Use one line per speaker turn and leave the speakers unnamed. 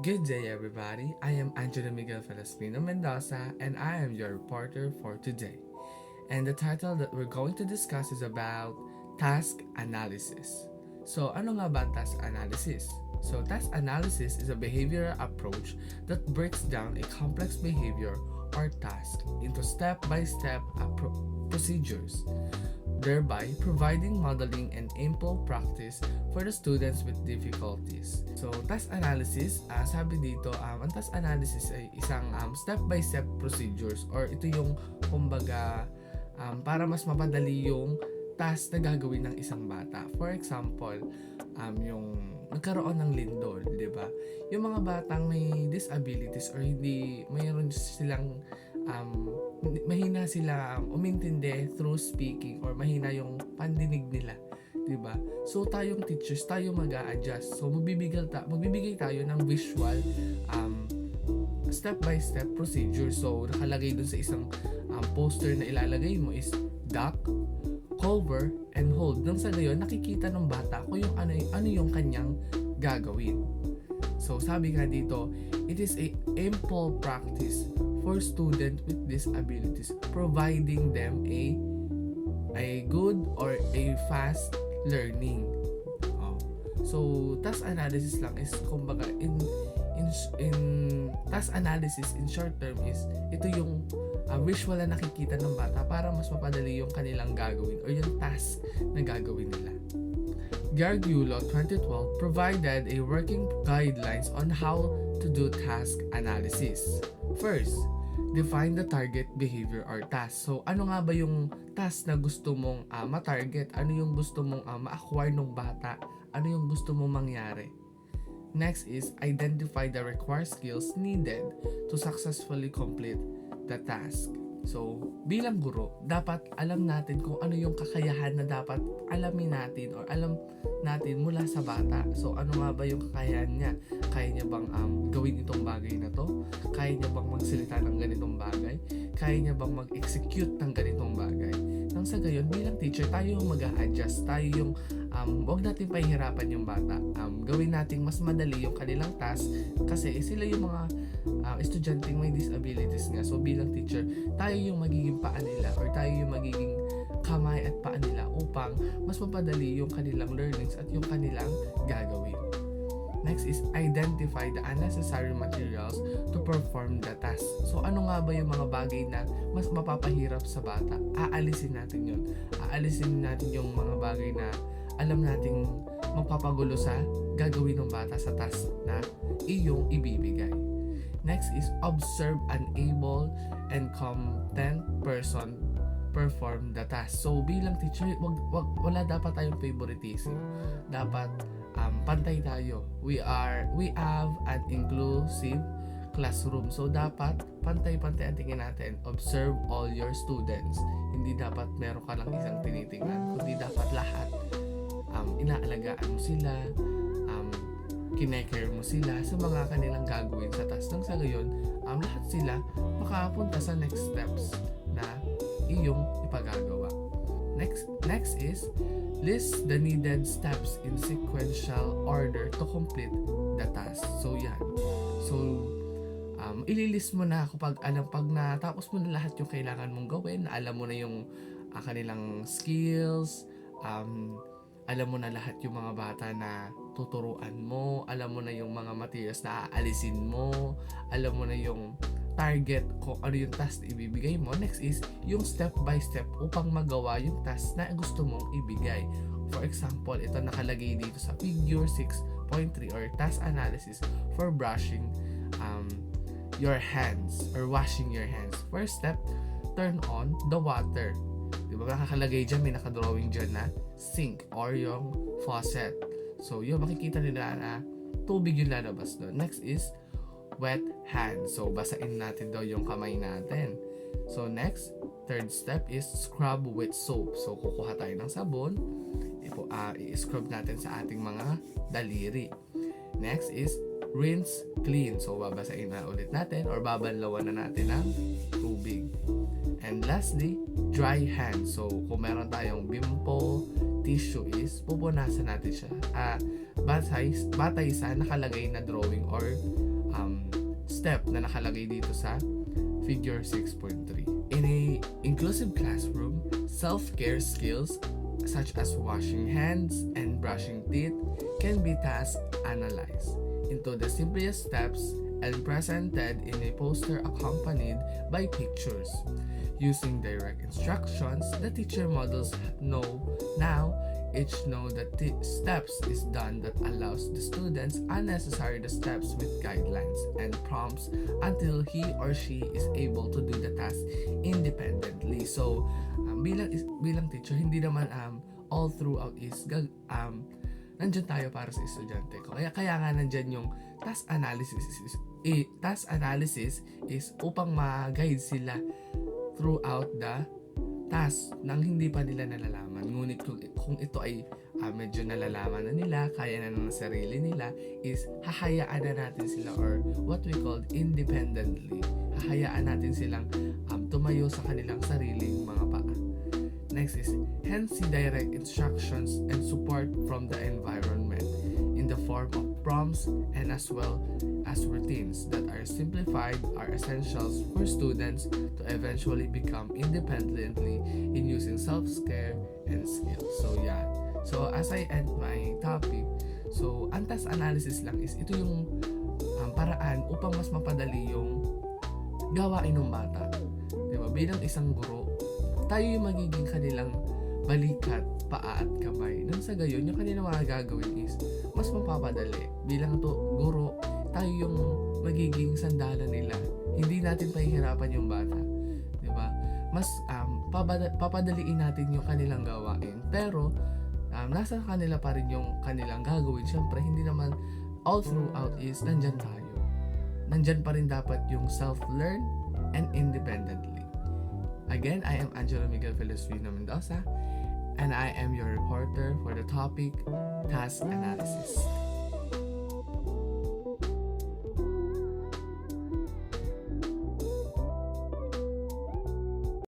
Good day, everybody. I am Angelo Miguel Felespino Mendoza, and I am your reporter for today. And the title that we're going to discuss is about task analysis. So, ano nga ba ang task analysis? So, task analysis is a behavioral approach that breaks down a complex behavior or task into step-by-step procedures, thereby providing modeling and ample practice for the students with difficulties. So, task analysis, sabi dito, ang task analysis ay isang step-by-step procedures or ito yung kumbaga para mas mapadali yung task na gagawin ng isang bata. For example, yung nagkaroon ng lindol, di ba? Yung mga batang may disabilities or hindi, mayroon silang mahina sila umintindi through speaking or mahina yung pandinig nila, 'di ba? So tayong teachers, tayo mag-a-adjust. So magbibigay tayo ng visual step by step procedure. So nakalagay dun sa isang poster na ilalagay mo is duck, cover, and hold. Nang sa gayon nakikita ng bata kung yung ano yung kanyang gagawin. So sabi nga dito, it is a ample practice for students with disabilities, providing them a good or a fast learning. So task analysis lang is kumbaga in task analysis in short term is ito yung visual na nakikita ng bata para mas mapadali yung kanilang gagawin or yung task na gagawin nila. Gargiulo 2012 provided a working guidelines on how to do task analysis. First, define the target behavior or task. So, ano nga ba yung task na gusto mong ma-target? Ano yung gusto mong ma-acquire ng bata? Ano yung gusto mong mangyari? Next is, identify the required skills needed to successfully complete the task. So, bilang guro, dapat alam natin kung ano yung kakayahan na dapat alamin natin or alam natin mula sa bata. So, ano nga ba yung kakayahan niya? Kaya niya bang gawin itong bagay na to? Kaya niya bang magsalita ng ganitong bagay? Kaya niya bang mag-execute ng ganitong bagay? Nang sa gayon, bilang teacher, tayo yung mag-a-adjust. Tayo yung wag natin pahihirapan yung bata. Gawin natin mas madali yung kanilang task kasi sila yung mga estudyanteng may disabilities nga. So bilang teacher, tayo yung magiging paa nila or tayo yung magiging kamay at paa nila upang mas mapadali yung kanilang learnings at yung kanilang gagawin. Next is identify the unnecessary materials to perform the task. So ano nga ba yung mga bagay na mas mapapahirap sa bata? Aalisin natin yun. Aalisin natin yung mga bagay na alam nating magpapagulo sa gagawin ng bata sa task na iyong ibibigay. Next is observe an able and competent person perform the task. So bilang teacher, wala dapat tayong favoritism. Dapat pantay tayo. We have an inclusive classroom. So dapat pantay-pantay ang tingin natin. Observe all your students. Hindi dapat meron ka lang isang tinitingnan, kundi dapat lahat inaalagaan mo sila, kinecare mo sila sa mga kanilang gagawin sa task. Nang sa gayon, lahat sila makapunta sa next steps na iyong ipagagawa. Next is list the needed steps in sequential order to complete the task. So yan. So ililist mo na kapag pag natapos mo na lahat yung kailangan mong gawin, alam mo na yung kanilang skills, alam mo na lahat yung mga bata na tuturuan mo, alam mo na yung mga materials na aalisin mo, alam mo na yung target kung ano yung task na ibibigay mo. Next is yung step by step upang magawa yung task na gusto mong ibigay. For example, ito nakalagay dito sa figure 6.3 or task analysis for brushing your hands or washing your hands. First step, turn on the water. Diba nakakalagay dyan, may nakadrawing dyan na sink or yung faucet. So yun, makikita nila na tubig yung lalabas doon. Next is wet hands. So basain natin daw yung kamay natin. So next, third step is scrub with soap. So kukuha tayo ng sabon, i-scrub natin sa ating mga daliri. Next is rinse clean. So babasain na ulit natin or babanlawan na natin ng tubig. And lastly, dry hands. So kung meron tayong bimpo, tissue is pupunasan natin siya. Batay sa nakalagay na drawing or step na nakalagay dito sa figure 6.3. In a inclusive classroom, self-care skills such as washing hands and brushing teeth can be task analyzed into the simplest steps and presented in a poster accompanied by pictures. Using direct instructions, the teacher models now each know that the steps is done that allows the students unnecessary the steps with guidelines and prompts until he or she is able to do the task independently. So, bilang teacher, hindi naman all throughout is nandyan tayo para sa estudyante ko. Kaya nga nandyan yung task analysis is upang ma-guide sila throughout the task nang hindi pa nila nalalaman. Ngunit kung ito ay medyo nalalaman na nila, kaya na ng sarili nila, is hahayaan na natin sila, or what we call independently. Hahayaan natin silang tumayo sa kanilang sariling mga paa. Next is, hence direct instructions and support from the environment in the form of prompts and as well as routines that are simplified are essentials for students to eventually become independently in using self-care and skills. So yeah. So as I end my topic, so ang task analysis lang is ito yung paraan upang mas mapadali yung gawain ng bata. Diba? Bilang isang guro, tayo yung magiging kanilang balikat, paa at kamay. Nang sa gayon, yung kanilang mga gagawin is mas mapapadali. Bilang to guro, tayo yung magiging sandalan nila. Hindi natin pahihirapan yung bata. Diba? Mas papadaliin natin yung kanilang gawain. Pero, nasa kanila pa rin yung kanilang gagawin. Siyempre, hindi naman all throughout is nandyan tayo. Nandyan pa rin dapat yung self-learn and independently. Again, I am Angelo Miguel Felesvino Mendoza, and I am your reporter for the topic Task Analysis.